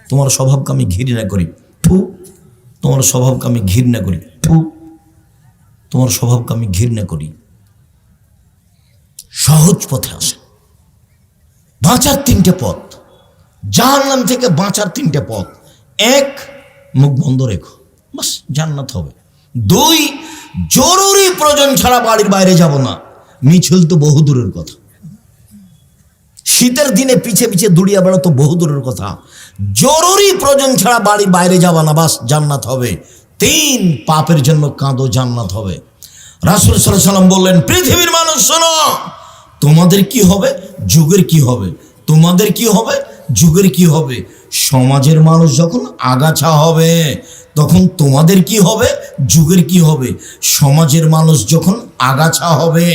তোমার স্বভাবকে আমি ঘৃণা করি, ফু। তোমার স্বভাবকে আমি ঘৃণা করি, ফু। তোমার স্বভাবকে আমি ঘৃণা করি। সহজ পথে আসে, বাঁচার 3টে পথ, জাহান্নাম থেকে বাঁচার 3টে পথ। 1, মুখ বন্ধ রেখো, বাস জান্নাত হবে। 2, জরুরি প্রয়োজন ছাড়া বাড়ির বাইরে যাব না। মিছিল তো বহু দূরের কথা, শীতের দিনে পিছে পিছে দুড়িয়া বেড়া তো বহু দূরের কথা। জরুরি প্রয়োজন ছাড়া বাড়ির বাইরে যাবা না, বাস জান্নাত হবে। 3, পাপের জন্য কাঁদো, জান্নাত হবে। রাসূল সাল্লাল্লাহু আলাইহি সাল্লাম বললেন, পৃথিবীর মানুষ শোনো, তোমাদের কি হবে, যুগের কি হবে। তোমাদের কি হবে, যুগের কি হবে। সমাজের মানুষ যখন আগাছা হবে, তখন তোমাদের কি হবে, যুগের কি হবে। সমাজের মানুষ যখন আগাছা হবে,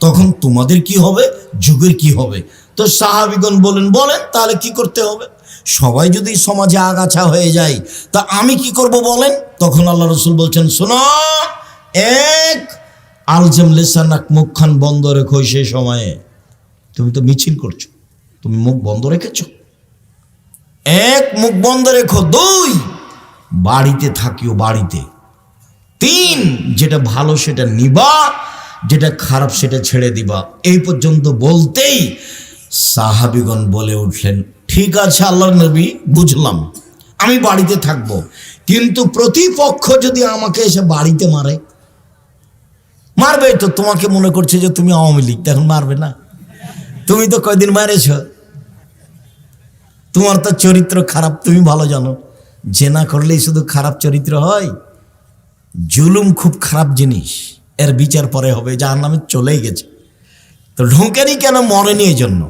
তখন তোমাদের কি হবে, যুগের কি হবে। তো সাহাবীগণ বলেন তাহলে কি করতে হবে। সবাই যদি সমাজে আগাছা হয়ে যায়, তা আমি কি করব বলেন। তখন আল্লাহ রাসূল বলছেন, শোনো, 1, আলজাম লিসানাক, মুখখান বন্ধ রেখো। সেই সময়ে তুমি তো মিছিল করছো, তুমি মুখ বন্ধ রেখেছো। 1, মুখ বন্ধ রেখো। 2, বাড়িতে থাকিও, বাড়িতে। 3, যেটা ভালো সেটা নিবা, যেটা খারাপ সেটা ছেড়ে দিবা। এই পর্যন্ত বলতেই সাহাবীগণ বলে উঠলেন, ঠিক আছে আল্লাহর নবী, বুঝলাম, আমি বাড়িতে থাকবো, কিন্তু প্রতিপক্ষ যদি আমাকে এসে বাড়িতে মারে। মারবে তো, তোমাকে মনে করছে যে তুমি আওয়ামী লীগ, তখন মারবে না। তুমি তো কয়দিন মারেছ, তোমার তো চরিত্র খারাপ, তুমি ভালো জানো। জেনা করলেই শুধু খারাপ চরিত্র হয়? জুলুম খুব খারাপ জিনিস, এর বিচার পরে হবে, জাহান্নামে চলেই গেছে। তো ঢোকেনি কেন, মরেনি এই জন্য।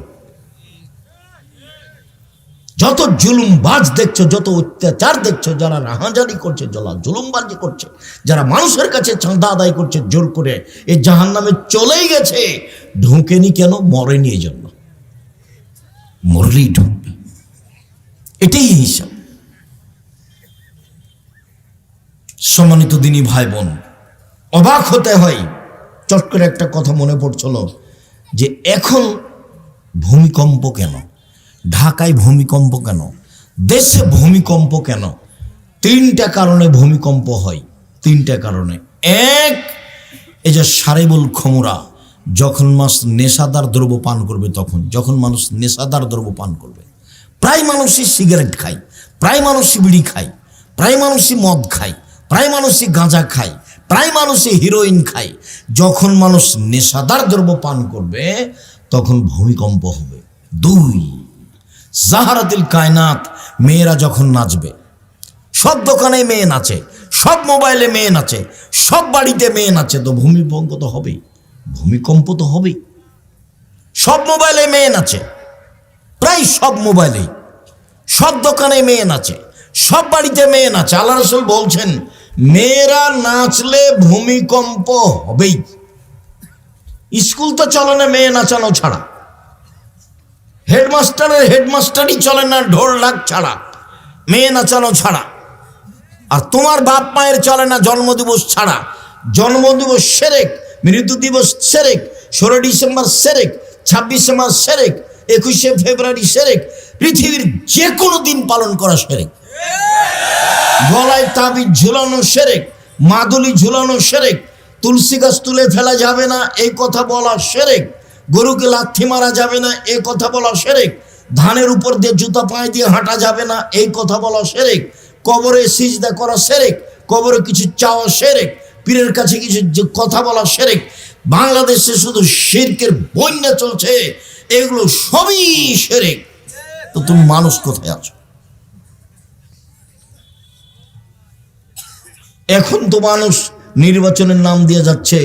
যত জুলুমবাজ দেখছো, যত অত্যাচার দেখছো, যারা রাহাজানি করছে, যারা জুলুমবাজি করছে, যারা মানুষের কাছে চাঁদা আদায় করছে জোর করে, এই জাহান্নামে চলেই গেছে। ঢোকেনি কেন, মরেনি এই জন্য। মরলেই ঢুকবে, এটাই হিসাব। সম্মানিত দিনী ভাই বোন, অবাক হতে হয়। চট করে একটা কথা মনে পড়ছিল যে এখন ভূমিকম্প কেন, ঢাকায় ভূমিকম্প কেন, দেশে ভূমিকম্প কেন। 3টা কারণে ভূমিকম্প হয়, 3টা কারণে। 1, এই যে সারেবুল খমরা, যখন মানুষ নেশাদার দ্রব্য পান করবে, তখন যখন মানুষ নেশাদার দ্রব্য পান করবে, প্রায় মানুষই সিগারেট খায়, প্রায় মানুষই বিড়ি খায়, প্রায় মানুষই মদ খায়, প্রায় মানুষই গাঁজা খায়, প্রায় মানুষই হিরোইন খায়। যখন মানুষ নেশাদার দ্রব্য পান করবে, তখন ভূমিকম্প হবে। 2, জাহারাতিল কায়নাত, মেয়েরা যখন নাচবে, সব দোকানে মেয়ে নাচে, সব মোবাইলে মেয়ে নাচে, সব বাড়িতে মেয়ে নাচে, তো ভূমিকম্প তো হবেই, ভূমিকম্প তো হবেই। সব মোবাইলে মেয়ে নাচে, প্রায় সব মোবাইলেই। সব দোকানে মেয়ে নাচে, সব বাড়িতে মেয়ে নাচে। আল্লাহ রাসূল বলছেন মেয়েরা নাচলে ভূমিকম্প হবেই। স্কুল তো চলে না মেয়ে নাচানো ছাড়া, হেডমাস্টারই চলে না ঢোল ঢাক ছাড়া, মেয়ে নাচানো ছাড়া। আর তোমার বাপ মায়ের চলে না জন্মদিবস ছাড়া। জন্মদিবস সেরেক, মৃত্যু দিবস সেরেক, 16 ডিসেম্বর সেরেক, 26 মার্চ সেরেক, 21শে ফেব্রুয়ারি সেরেক, পৃথিবীর যে কোনো দিন পালন করা সেরেক। গলায় তাবিজ ঝুলানো সেরেক, মাদুলি ঝুলানো সেরেক, তুলসী গাছ তুলে ফেলা যাবে না এই কথা বলা সেরেক, গরুকে লাথি মারা যাবে না এই কথা বলা সেরেক, ধানের উপর দিয়ে জুতা পায়ে দিয়ে হাঁটা যাবে না এই কথা বলা সেরেক, কবরে সিজদা করা সেরেক, কবরে কিছু চাওয়া সেরেক, পীরের কাছে কিছু কথা বলা সেরেক। বাংলাদেশে শুধু শিরকের বন্যা চলছে, এগুলো সবই সেরেক। তো তুমি মানুষ কোথায় আছো? এখন তো মানুষ নির্বাচনের নাম দিয়ে যাচ্ছে,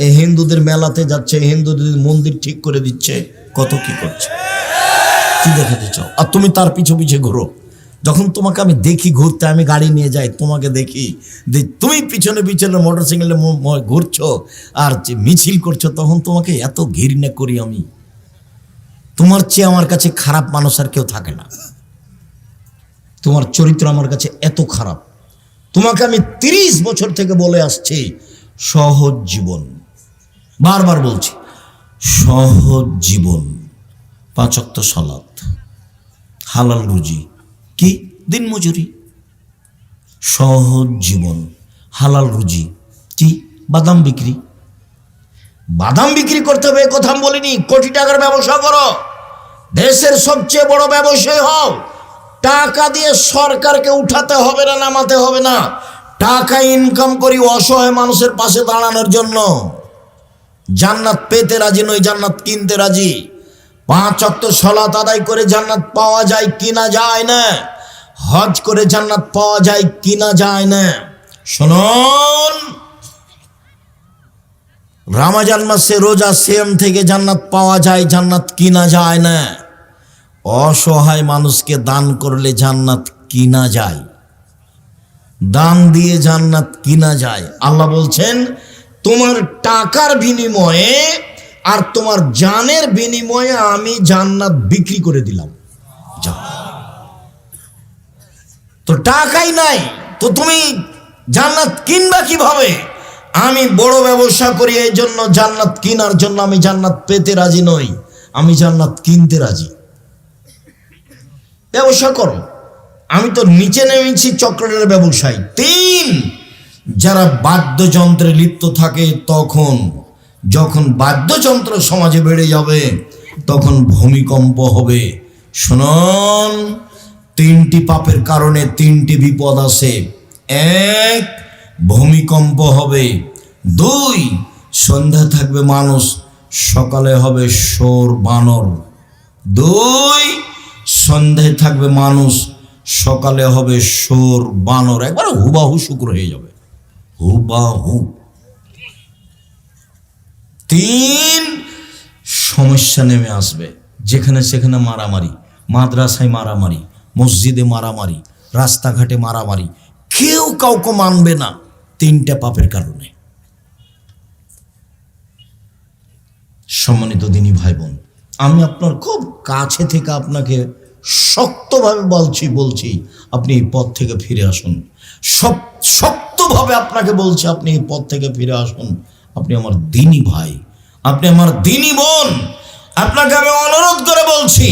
এই হিন্দুদের মেলাতে যাচ্ছে, হিন্দুদের মন্দির ঠিক করে দিচ্ছে, কত কি করছে। কি দেখাতে চাও? আর তুমি তার পিছু পিছে ঘুরো। যখন তোমাকে আমি দেখি ঘুরতে, আমি গাড়ি নিয়ে যাই, তোমাকে দেখি তুমি পিছনে পিছনে মোটরসাইকেলে ঘুরছো আর মিছিল করছো, তখন তোমাকে এত ঘৃণা করি আমি। তোমার চেয়ে আমার কাছে খারাপ মানুষ আর কেউ থাকে না। তোমার চরিত্র আমার কাছে এত খারাপ। তোমাকে আমি 30 বছর থেকে বলে আসছি সহজ জীবন, বারবার বলছি সহজ জীবন, 5 ওয়াক্ত সালাত, হালাল রুজি, কি দিনমজুরি। সহজ জীবন, হালাল রুজি, কি বাদাম বিক্রি। বাদাম বিক্রি করতে হবে এ কথা আমি বলিনি। কোটি টাকার ব্যবসা করো, দেশের সবচেয়ে বড় ব্যবসায়ী হও। টাকা দিয়ে সরকারকে উঠাতে হবে না, নামাতে হবে না। টাকা ইনকাম করি অসহায় মানুষের পাশে দাঁড়ানোর জন্য। জান্নাত পেতে রাজি নই, জান্নাত কিনতে রাজি। 5 ওয়াক্ত সালাত আদায় করে জান্নাত পাওয়া যায় কিনা যায় না। হজ করে জান্নাত পাওয়া যায় কিনা যায় না। শুনুন, রমজান মাসে রোজা সিয়াম থেকে জান্নাত পাওয়া যায়, জান্নাত কিনা যায় না। অসহায় মানুষকে দান করলে জান্নাত কিনা যায়, দান দিয়ে জান্নাত কিনা যায়। আল্লাহ বলছেন তোমার টাকার বিনিময়ে আর তোমার জানের বিনিময়ে আমি জান্নাত বিক্রি করে দিলাম। তো টাকাই নাই, তো তুমি জান্নাত কিনবা কিভাবে? আমি বড় ব্যবসা করি, এই জন্য জান্নাত কেনার জন্য আমি জান্নাত পেতে রাজি নই, আমি জান্নাত কিনতে রাজি। ব্যবসা করো, আমি তো নিচে নেমেছি চক্রের ব্যবসায়। 3, যারা বাদ্যযন্ত্রে লিপ্ত থাকে, যখন বাদ্যযন্ত্র সমাজে বেড়ে যাবে তখন ভূমিকম্প হবে। শুনুন, 3টি পাপের কারণে 3টি বিপদ আছে। 1, ভূমিকম্প হবে। 2, সন্ধ্যা থাকবে মানুষ, সকালে হবে শোর বানর। 2, সন্ধ্যায় থাকবে মানুষ, সকালে হবে শোর বানর। একবার হুবাহু শুক্র হয়ে যাবে, হুবাহু। 3, সমস্যা নেমে আসবে, যেখানে সেখানে মারামারি, মাদ্রাসায় মারামারি, মসজিদে মারামারি, রাস্তাঘাটে মারামারি, কেউ কাউকে মানবে না 3টা পাপের কারণে। সম্মানিত দিনী ভাই বোন, আমি আপনার খুব কাছে থেকে আপনাকে শক্তভাবে বলছি আপনি এই পথ থেকে ফিরে আসুন। শক্তভাবে আপনাকে বলছি আপনি এই পথ থেকে ফিরে আসুন। আপনি আমার দিনী ভাই, আপনি আমার দিনী বোন। আপনাকে আমি অনুরোধ করে বলছি,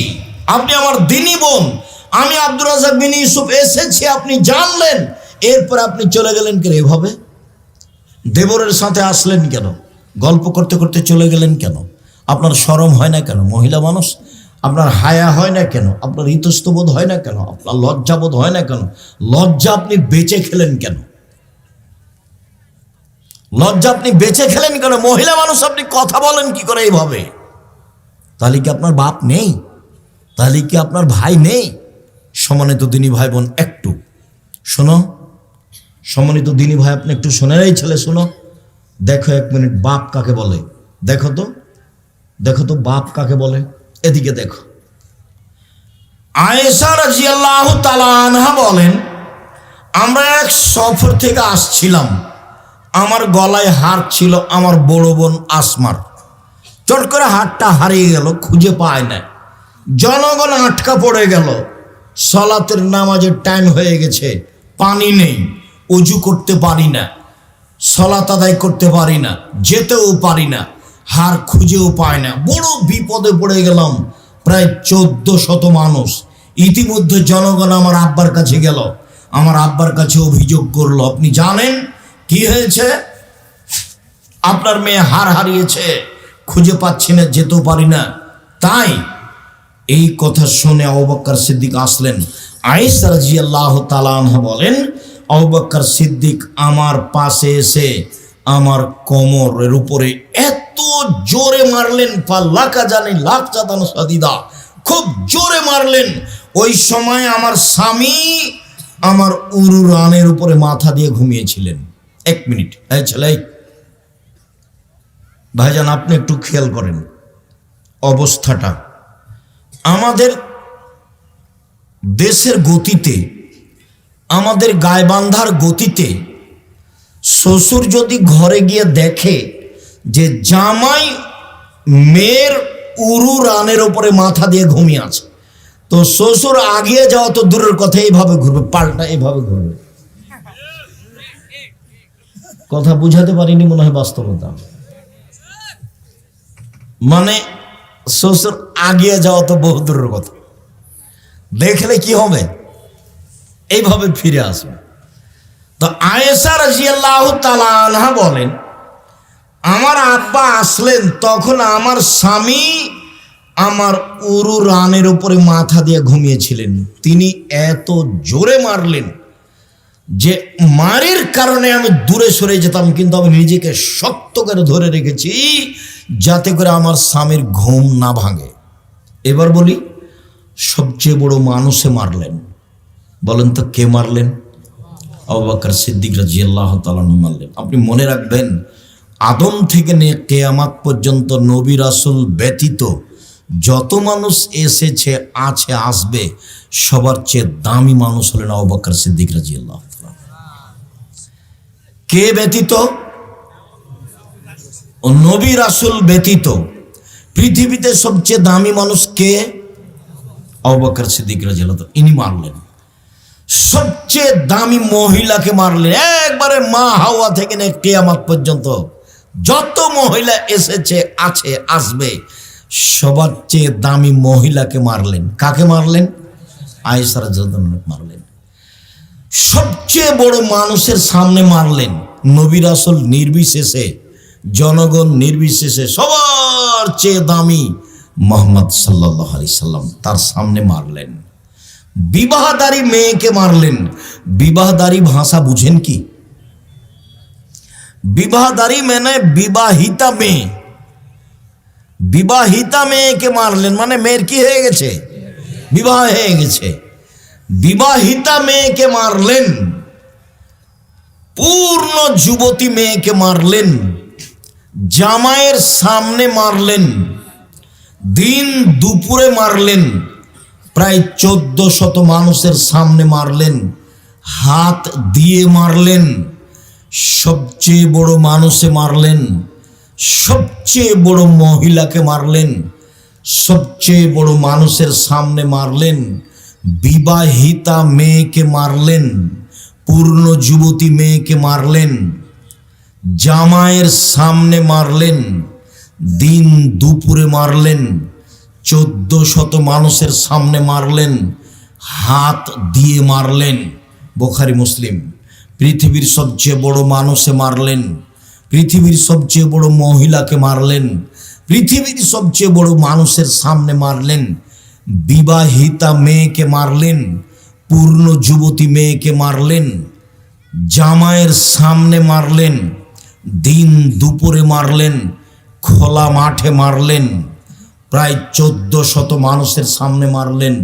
আপনি আমার দিনী বোন। আমি আব্দুর রাজ্জাক বিন ইউসুফ এসেছি, আপনি জানলেন, এরপর আপনি চলে গেলেন কেন এভাবে? দেবরের সাথে আসলেন কেন? গল্প করতে করতে চলে গেলেন কেন? আপনার শরম হয় না কেন? মহিলা মানুষ, আপনার হায়া হয় না কেন? আপনার ইতস্তবোধ হয় না কেন? আপনার লজ্জাবোধ হয় না কেন? লজ্জা আপনি বেঁচে খেলেন কেন? লজ্জা আপনি বেঁচে খেলেন কেন? মহিলা মানুষ আপনি কথা বলেন কি করে এইভাবে? তাহলে কি আপনার বাপ নেই? তাহলে কি আপনার ভাই নেই? সম্মানিত দিনী ভাই বোন, একটু শোনো। সম্মানিত দিনী ভাই, আপনি একটু শোনেন। এই ছেলে শোনো, দেখো 1 মিনিট, বাপ কাকে বলে? দেখো তো বাপ কাকে বলে। এদিকে দেখো, আয়েশা রাদিয়াল্লাহু তাআলা আনহা বলেন, আমরা এক সফর থেকে আসছিলাম, আমার গলায় হার ছিল আমার বড় বোন আসমার। চট করে হারটা হারিয়ে গেল, খুঁজে পায় না। জনগণ আটকা পড়ে গেল, সালাতের নামাজের টাইম হয়ে গেছে, পানি নেই, অজু করতে পারি না, সালাত আদায় করতে পারি না, যেতেও পারি না, হার খুঁজেও পায় না, বড় বিপদে পড়ে গেলাম। প্রায় 1400 মানুষ। ইতিমধ্যে জনগণ আমার আব্বার কাছে গেল, আমার আব্বার কাছে অভিযোগ করলো, আপনি জানেন কি হয়েছে? আপনার মেয়ে হার হারিয়েছে, খুঁজে পাচ্ছি না, যেতেও পারি না। তাই এই কথা শুনে আবু বকর সিদ্দিক আসলেন। আয়েশা রাদিয়াল্লাহু তাআলা আনহা বলেন, আবু বকর সিদ্দিক আমার পাশে এসে আমার কোমরের উপরে এত জোরে মারলেন, ফাল্লাকা জানি লাখ জাদান সাদিদা, খুব জোরে মারলেন। ওই সময় আমার স্বামী আমার উরু রানের উপরে মাথা দিয়ে ঘুমিয়েছিলেন। 1 মিনিট, এই ছেলে, ভাইজান আপনি একটু খেয়াল করেন অবস্থাটা। আমাদের দেশের গতিতে, আমাদের গায়বান্ধার গতিতে শ্বশুর যদি ঘরে গিয়ে দেখে যে জামাই মেয়ের উরু রানের উপরে মাথা দিয়ে ঘুমিয়ে আছে, তো শ্বশুর আগিয়ে যাওয়া তো দূরের কথা, এইভাবে ঘুরবে, পাল্টা এভাবে ঘুরবে। কথা বুঝাতে পারিনি মনে হয়, বাস্তবতা। মানে শ্বশুর আগিয়ে যাওয়া তো বহু দূরের কথা, দেখলে কি হবে, এইভাবে ফিরে আসবে। তো আয়েশা রাদিয়াল্লাহু তাআলা আনহা বলেন, আমার আব্বা আসলেন, তখন আমার স্বামী আমার উরু রানের উপরে মাথা দিয়ে ঘুমিয়েছিলেন। তিনি এত জোরে মারলেন যে মারের কারণে আমি দূরে সরে যেতাম, কিন্তু আমি নিজেকে শক্ত করে ধরে রেখেছি যাতে করে আমার স্বামীর ঘুম না ভাঙে। এবার বলি, সবচেয়ে বড় মানুষে মারলেন, বলেন তো কে মারলেন? আবু বকর সিদ্দিক রাদিয়াল্লাহু তাআলা মারলেন। আপনি মনে রাখবেন, আদম থেকে নিয়ে কিয়ামত পর্যন্ত নবী রাসূল ব্যতীত যত মানুষ এসেছে, আছে, আসবে, সবার চেয়ে দামি মানুষ হলেন আবু বকর সিদ্দিক রাদিয়াল্লাহু তাআলা। কে ব্যতীত? নবী রাসূল ব্যতীত পৃথিবীতে সবচেয়ে দামি মানুষ কে? আবু বকর সিদ্দিক রাদিয়াল্লাহু তাআলা। ইনি মারলেন। সবচেয়ে দামি মহিলাকে মারলেন, একবারে মা হাওয়া থেকে নিয়ে কিয়ামত পর্যন্ত যত মহিলা এসেছে, আছে, আসবে, সবার চেয়ে দামি মহিলাকে মারলেন। কাকে মারলেন? আয়েশা রাদিয়াল্লাহু আনহা মারলেন। সবচেয়ে বড় মানুষের সামনে মারলেন, নবী রাসূল নির্বিশেষে, জনগণ নির্বিশেষে, সবার চেয়ে দামি মুহাম্মদ সাল্লাল্লাহু আলাইহি সাল্লাম, তার সামনে মারলেন। বিবাহদারী মেয়েকে মারলেন। বিবাহদারী ভাষা বুঝেন কি? বিবাহদারী মানে বিবাহিতা মেয়ে। বিবাহিতা মেয়েকে মারলেন মানে মেয়ের কি হয়ে গেছে? বিবাহ হয়ে গেছে। বিবাহিতা মেয়েকে মারলেন। পূর্ণ যুবতী মেয়েকে মারলেন। জামাইয়ের সামনে মারলেন। দিন দুপুরে মারলেন। প্রায় 1400 মানুষের সামনে মারলেন। হাত দিয়ে মারলেন। সবচেয়ে বড় মানুষে মারলেন। সবচেয়ে বড় মহিলাকে মারলেন। সবচেয়ে বড় মানুষের সামনে মারলেন। বিবাহিতা মেয়েকে মারলেন। পূর্ণ যুবতী মেয়েকে মারলেন। জামাইয়ের সামনে মারলেন। দিন দুপুরে মারলেন। 1400 মানুষের সামনে মারলেন। হাত দিয়ে মারলেন। বুখারী মুসলিম। পৃথিবীর সবচেয়ে বড় মানুষে মারলেন। পৃথিবীর সবচেয়ে বড় মহিলাকে মারলেন। পৃথিবীর সবচেয়ে বড় মানুষের সামনে মারলেন। বিবাহিতা মেয়েকে মারলেন। পূর্ণ যুবতী মেয়েকে মারলেন। জামাইয়ের সামনে মারলেন। দিন দুপুরে মারলেন। খোলা মাঠে মারলেন। প্রায় 1400 মানুষের সামনে মারলেন।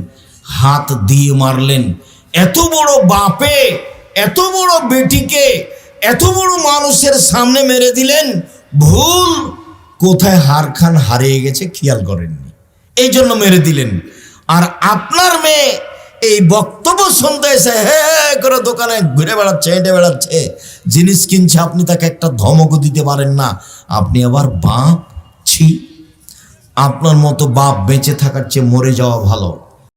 হাত দিয়ে মারলেন। এত বড় বাপে এত বড় বেটিকে এত বড় মানুষের সামনে মেরে দিলেন। ভুল কোথায় হারখান হারিয়ে গেছে খেয়াল করেননি, এই জন্য মেরে দিলেন। আর আপনার মেয়ে এই বক্তব্য শুনতে এসে হে করে দোকানে ঘুরে বেড়াচ্ছে, হেঁটে বেড়াচ্ছে, জিনিস কিনছে, আপনি তাকে একটা ধমকও দিতে পারেন না। আপনি আবার বাপ? ছি, আপনার মতো বাপ বেঁচে থাকার চেয়ে মরে যাওয়া ভালো।